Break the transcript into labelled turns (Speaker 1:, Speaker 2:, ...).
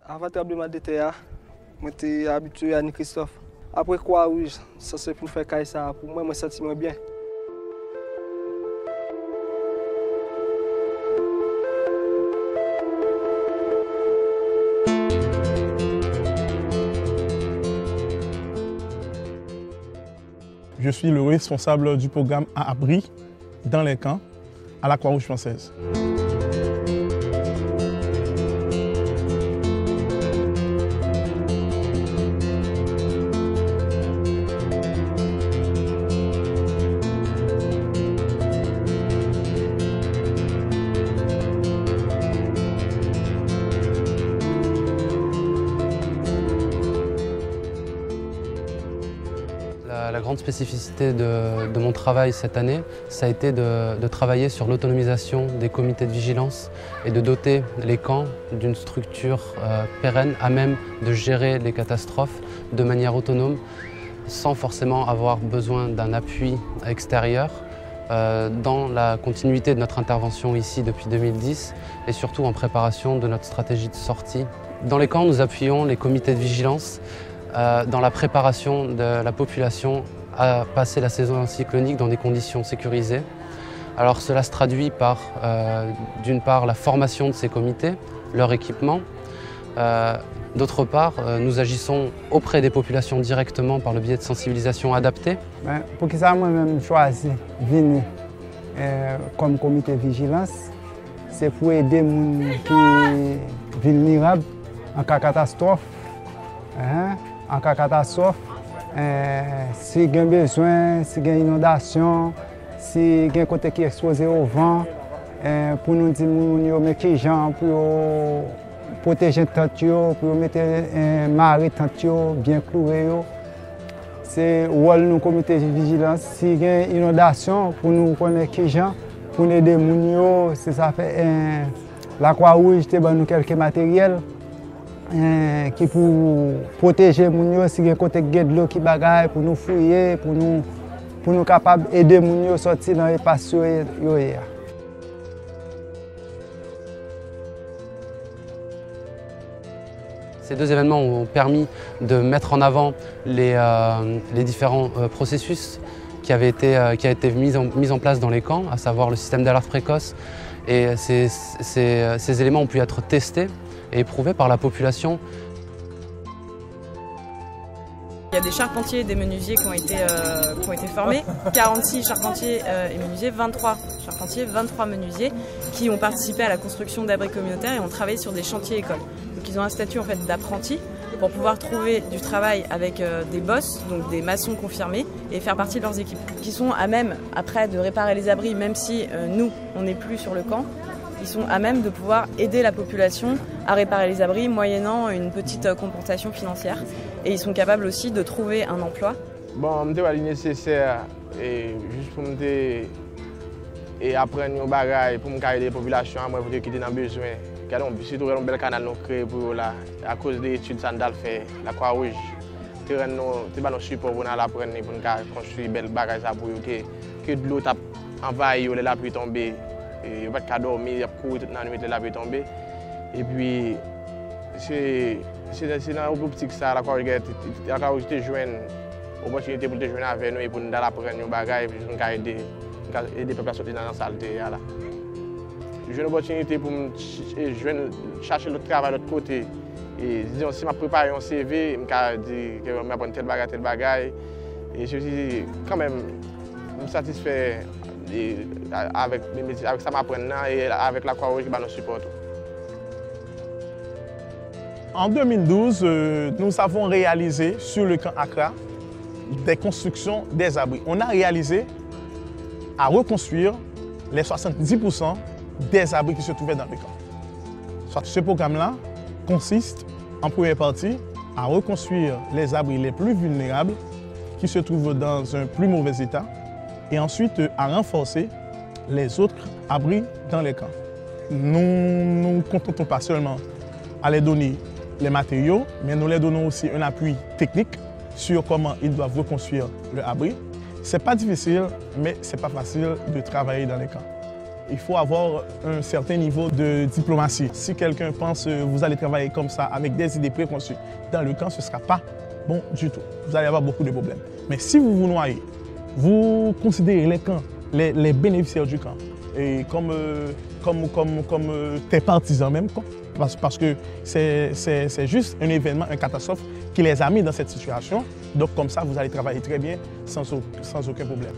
Speaker 1: Avant le tremblement de terre, j'étais habitué à Annie Christophe. Après quoi, oui, ça c'est pour faire caille ça. Pour moi, je me sens bien.
Speaker 2: Je suis le responsable du programme à abri dans les camps à la Croix-Rouge française.
Speaker 3: La grande spécificité de mon travail cette année, ça a été de travailler sur l'autonomisation des comités de vigilance et de doter les camps d'une structure pérenne à même de gérer les catastrophes de manière autonome sans forcément avoir besoin d'un appui extérieur dans la continuité de notre intervention ici depuis 2010 et surtout en préparation de notre stratégie de sortie. Dans les camps, nous appuyons les comités de vigilance dans la préparation de la population à passer la saison cyclonique dans des conditions sécurisées. Alors cela se traduit par, d'une part, la formation de ces comités, leur équipement. D'autre part, nous agissons auprès des populations directement par le biais de sensibilisation adaptée.
Speaker 4: Pour que ça, moi-même, choisi de venir comme comité de vigilance, c'est pour aider les gens qui sont vulnérables en cas de catastrophe. En cas de catastrophe, si il y a besoin, si il y a inondation, si il y a un côté qui est exposé au vent, pour nous dire que gens pour protéger les tentes, pour mettre un marais bien cloué. C'est le rôle de nos comités de vigilance. Si il y a une inondation, pour nous connaître les gens, pour nous aider les gens, ça fait la Croix-Rouge, nous quelques matériels. Qui pour protéger les gens, si il y a côté de l'eau qui bagaille, pour nous fouiller, pour nous capables d'aider les gens à sortir dans les passions.
Speaker 3: Ces deux événements ont permis de mettre en avant les différents processus qui avaient été mis en place dans les camps, à savoir le système d'alerte précoce. Et ces éléments ont pu être testés et éprouvés par la population.
Speaker 5: Il y a des charpentiers et des menuisiers qui ont été formés, 46 charpentiers et menuisiers, 23 charpentiers, 23 menuisiers qui ont participé à la construction d'abris communautaires et ont travaillé sur des chantiers écoles. Donc ils ont un statut en fait d'apprentis pour pouvoir trouver du travail avec des boss, donc des maçons confirmés, et faire partie de leurs équipes, qui sont à même après de réparer les abris, même si nous on n'est plus sur le camp. Ils sont à même de pouvoir aider la population à réparer les abris moyennant une petite compensation financière. Et ils sont capables aussi de trouver un emploi.
Speaker 6: Bon, je suis nécessaire juste pour apprendre des bagages pour aider la population, pour quitter dans besoin. Surtout un bel canal créé pour à cause des études que nous fait la Croix-Rouge. Nous avons support pour apprendre pour construire des belles bagages que de l'eau envahi, la pluie tomber. Il n'y a pas de dormir, il y a couru toute la nuit, la pluie tomber. Et puis, c'est dans l'optique ça, la Croix-Rouge te joint l'opportunité pour te joindre avec nous et pour nous apprendre des bagages et pour aider les peuples à sortir dans la saleté. J'ai une opportunité pour chercher le travail de l'autre côté. Et disons, si je prépare un CV, je me dis que je vais apprendre tel bagage. Et je suis quand même satisfait avec ça que m'apprends et avec la Croix-Rouge qui nous supporte.
Speaker 2: En 2012, nous avons réalisé sur le camp Accra des constructions des abris. On a réalisé à reconstruire les 70% des abris qui se trouvaient dans le camp. Ce programme-là consiste en première partie à reconstruire les abris les plus vulnérables qui se trouvent dans un plus mauvais état et ensuite à renforcer les autres abris dans les camps. Nous ne nous contentons pas seulement à les donner les matériaux, mais nous leur donnons aussi un appui technique sur comment ils doivent reconstruire le abri. Ce n'est pas difficile, mais ce n'est pas facile de travailler dans les camps. il faut avoir un certain niveau de diplomatie. Si quelqu'un pense que vous allez travailler comme ça, avec des idées préconçues, dans le camp, ce ne sera pas bon du tout. Vous allez avoir beaucoup de problèmes. Mais si vous vous noyez, vous considérez les camps, les bénéficiaires du camp, et comme des partisans même, quoi. Parce que c'est juste un événement, une catastrophe qui les a mis dans cette situation. Donc comme ça, vous allez travailler très bien sans aucun problème.